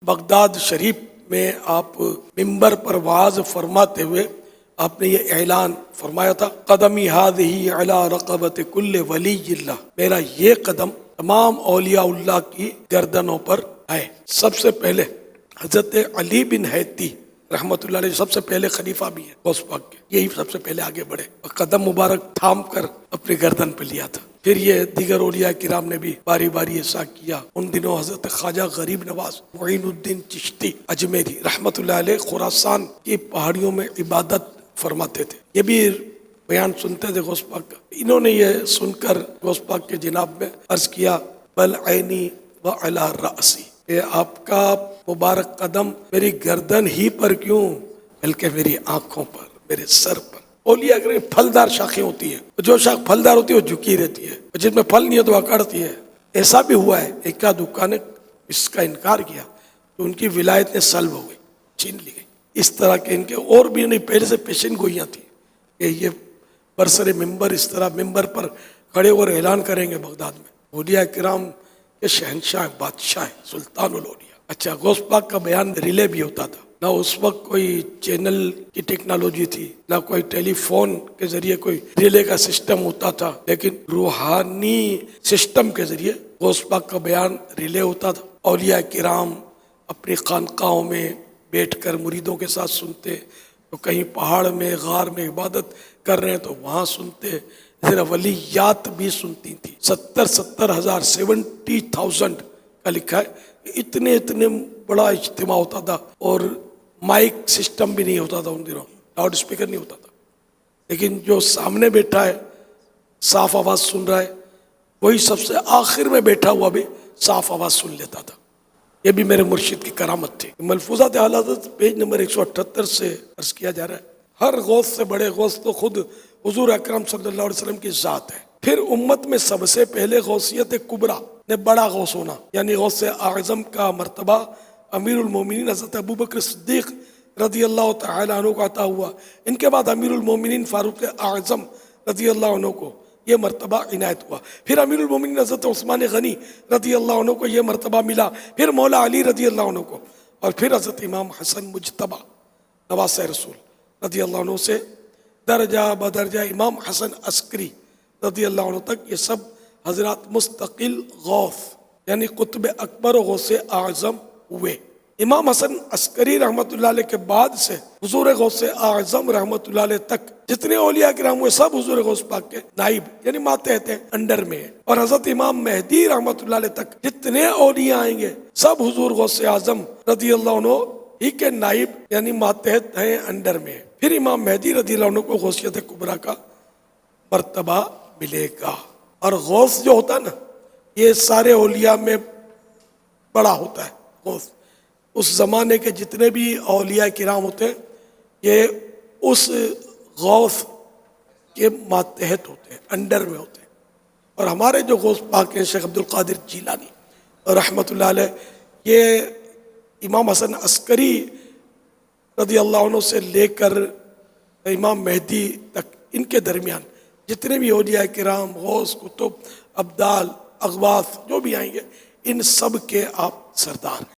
Baghdad شریف میں آپ ممبر پر واعظ فرماتے ہوئے آپ نے یہ اعلان فرمایا تھا، قدمی ہذہ علی رقبۃ کل ولی اللہ، میرا یہ قدم تمام اولیاء اللہ کی گردنوں پر ہے۔ سب سے پہلے حضرت علی بن حیتی رحمۃ اللہ علیہ سب سے پہلے خلیفہ بھی ہیں غوث پاک کے، یہی سب سے پہلے آگے بڑھے اور قدم مبارک تھام کر اپنی گردن پہ لیا تھا۔ پھر یہ دیگر اولیاء کرام نے بھی باری باری ایسا کیا۔ ان دنوں حضرت خواجہ غریب نواز معین الدین چشتی اجمیری رحمۃ اللہ علیہ خراسان کی پہاڑیوں میں عبادت فرماتے تھے، یہ بھی بیان سنتے تھے غوث پاک کا۔ انہوں نے یہ سن کر غوث پاک کے جناب میں عرض کیا، بل عینی و علی رأسی، کہ آپ کا مبارک قدم میری گردن ہی پر کیوں بلکہ میری آنکھوں پر، میرے سر پر۔ اولیاء کرام پھلدار شاخیں ہوتی ہیں، جو شاخ پھلدار ہوتی ہے وہ جھکی رہتی ہے، جس میں پھل نہیں ہے تو اکڑتی ہے۔ ایسا بھی ہوا ہے، ایک دکان نے اس کا انکار کیا تو ان کی ولایت نے سلب ہو گئی، چھین لی گئی۔ اس طرح کے ان کے اور بھی نہیں پہلے سے پیشن گوئیاں تھیں کہ یہ برسر ممبر اس طرح ممبر پر کھڑے اور اعلان کریں گے بغداد میں اولیاء کرام کے شہنشاہ بادشاہ سلطان الاولیاء۔ اچھا، غوث پاک کا بیان ریلے بھی ہوتا تھا، نہ اس وقت کوئی چینل کی ٹیکنالوجی تھی، نہ کوئی ٹیلی فون کے ذریعے کوئی ریلے کا سسٹم ہوتا تھا، لیکن روحانی سسٹم کے ذریعے غوث پاک کا بیان ریلے ہوتا تھا۔ اولیاء کرام اپنی خانقاہوں میں بیٹھ کر مریدوں کے ساتھ سنتے، تو کہیں پہاڑ میں غار میں عبادت کر رہے ہیں تو وہاں سنتے، ذرا ولیات بھی سنتی تھی۔ 70,000 70,000 کا لکھا ہے، اتنے بڑا اجتماع ہوتا تھا، اور مائک سسٹم بھی نہیں ہوتا تھا ان دنوں، لاؤڈ اسپیکر نہیں ہوتا تھا، لیکن جو سامنے بیٹھا ہے صاف آواز سن رہا ہے، وہی سب سے آخر میں بیٹھا ہوا بھی صاف آواز سن لیتا تھا۔ یہ بھی میرے مرشد کی کرامت تھی۔ ملفوظات اعلیٰ حضرت پیج نمبر 178 سے عرض کیا جا رہا ہے، ہر غوث سے بڑے غوث تو خود حضور اکرم صلی اللہ علیہ وسلم کی ذات ہے۔ پھر امت میں سب سے پہلے غوثیت کبریٰ نے بڑا غوث ہونا، یعنی غوث اعظم کا مرتبہ امیر المومنین حضرت ابوبکر صدیق رضی اللہ تعالی عنہ کو عطا ہوا۔ ان کے بعد امیر المومنین فاروق اعظم رضی اللہ عنہ کو یہ مرتبہ عنایت ہوا۔ پھر امیر المومنین حضرت عثمان غنی رضی اللہ عنہ کو یہ مرتبہ ملا، پھر مولا علی رضی اللہ عنہ کو، اور پھر حضرت امام حسن مجتبی نواسہ رسول رضی اللہ عنہ سے درجہ بدرجہ امام حسن عسکری رضی اللہ عنہ تک یہ سب حضرات مستقل غوث یعنی قطب اکبر و غوث اعظم ہوئے۔ امام حسن عسکری رحمۃ اللہ علیہ کے بعد سے حضور غوث اعظم رحمۃ اللہ علیہ تک جتنے اولیاء کرام ہوئے سب حضور غوث پاک کے نائب یعنی ماتحت ہیں، انڈر میں ہیں۔ اور حضرت امام مہدی رحمۃ اللہ علیہ تک جتنے اولیاء آئیں گے سب حضور غوث اعظم رضی اللہ عنہ ہی کے نائب یعنی ماتحت ہیں، انڈر میں ہیں۔ پھر امام مہدی رضی اللہ عنہ کو غوثیت کبریٰ کا مرتبہ ملے گا۔ اور غوث جو ہوتا ہے نا، یہ سارے اولیاء میں بڑا ہوتا ہے غوث۔ اس زمانے کے جتنے بھی اولیاء کرام ہوتے ہیں یہ اس غوث کے ماتحت ہوتے ہیں، انڈر میں ہوتے ہیں۔ اور ہمارے جو غوث پاک ہیں شیخ عبد القادر جیلانی رحمۃ اللہ علیہ، یہ امام حسن عسکری رضی اللہ عنہ سے لے کر امام مہدی تک ان کے درمیان جتنے بھی اولیاء کرام غوث کتب ابدال اغواث جو بھی آئیں گے ان سب کے آپ سردار ہیں۔